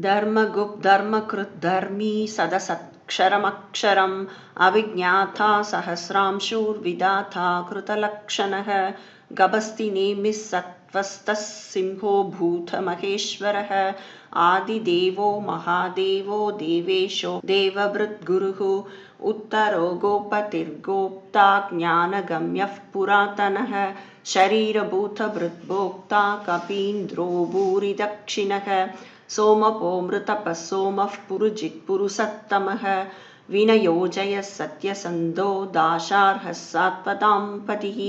धर्मगुप् धर्मकृत् धर्मी सदसत्क्षरमक्षरम् अविज्ञाता सहस्रांशुर्विधाता कृतलक्षणः गभस्ति नेमिः सत्त्वस्तः सिंहो भूतमहेश्वरः आदिदेवो महादेवो देवेशो देवभृद्गुरुः उत्तरो गोपतिर्गोप्ता ज्ञानगम्यः पुरातनः शरीरभूतभृद्भोक्ता कपीन्द्रो भूरिदक्षिणः सोमपो मृतपः सोमः पुरुजित्पुरुषत्तमः विनयोजयः सत्यसन्धो दाशार्हः सात्वतां पतिः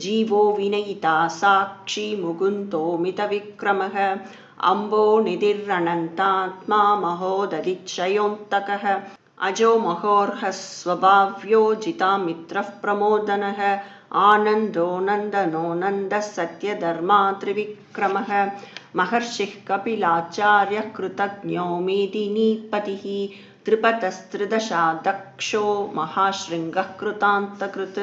जीवो विनयिता साक्षी मुकुन्दो मितविक्रमः अम्बो निधिरनन्तात्मा महोदधिक्षयोऽन्तकः अजो महोर्हः स्वभाव्यो जितामित्रः प्रमोदनः आनन्दो नन्दनो नन्दः सत्यधर्मा त्रिविक्रमः महर्षिः कपिलाचार्यः कृतज्ञो मेदिनीपतिः त्रिपतस्त्रिदशा दक्षो महाशृङ्गः कृतान्तकृत्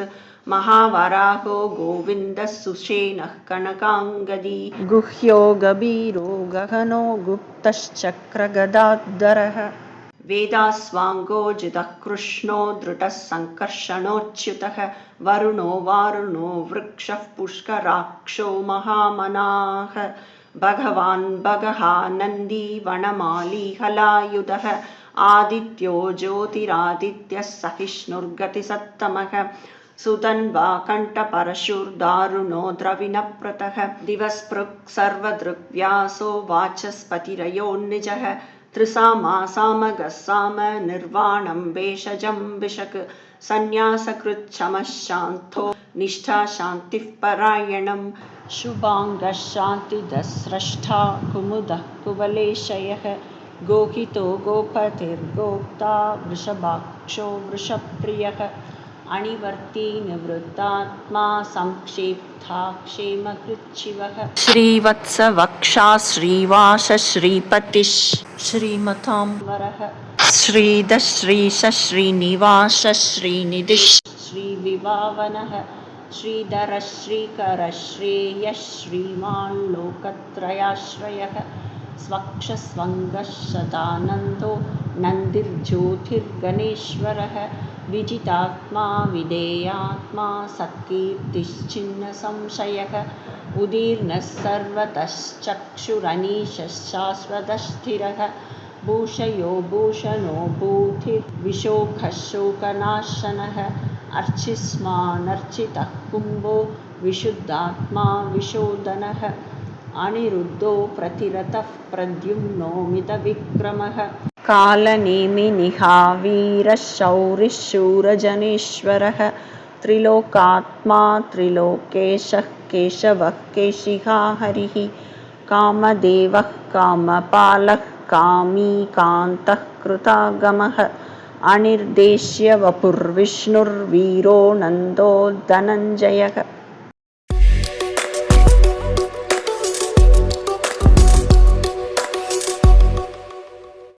महावराहो गोविन्दः सुषेणः कनकाङ्गदी गुह्यो गभीरो गहनो गुप्तश्चक्रगदाधरः वेदास्वाङ्गो जितः कृष्णो धृतः सङ्कर्षणोच्युतः वरुणो वारुणो वृक्षः पुष्कराक्षो महामनाः भगवान् भगहानन्दी वनमाली हलायुधः आदित्यो ज्योतिरादित्यः सहिष्णुर्गतिसत्तमः सुतन्वा कण्ठपरशुर्दारुणो द्रविणप्रतः दिवस्पृक् सर्वदृग्व्यासो वाचस्पतिरयोर्निजः त्रिसामा सामगः साम निर्वाणं भेषजं विशक् सन्न्यासकृच्छमः शान्तो निष्ठा शान्तिः परायणं शुभाङ्गः शान्तिदः स्रष्टा कुमुदः कुवलेशयः गोहितो गोपतिर्गोप्ता वृषभाक्षो वृषप्रियः अणिवर्ती निवृत्तात्मा संक्षिप्ता क्षेमकृच्छिवः श्रीवत्सवक्षा श्रीवास श्रीपतिः श्रीमतां वरः श्रीधः श्रीश श्रीनिवास श्रीनिधिः श्रीविभावनः श्रीधरः श्रीकरः श्रेयः श्रीमान् लोकत्रयाश्रयः स्वक्षस्वङ्गः सदानन्दो नन्दिर्ज्योतिर्गणेश्वरः विजितात्मा विधेयात्मा सत्कीर्तिश्चिन्नसंशयः उदीर्णः सर्वतश्चक्षुरनीशः शाश्वतस्थिरः भूषयो भूषणो भूतिर्विशोकः शोकनाशनः अर्चिस्मानर्चितः कुम्भो विशुद्धात्मा विशोधनः अनिरुद्धो प्रतिरतः प्रद्युम्नो मितविक्रमः कालनेमिनिहावीरः शौरिः शूरजनेश्वरः त्रिलोकात्मा त्रिलोकेशः केशवः केशिहा हरिः कामदेवः कामपालः कामी कान्तः कृतागमः अनिर्देश्य वपुर्विष्णुर्वीरो नन्दो धनञ्जयः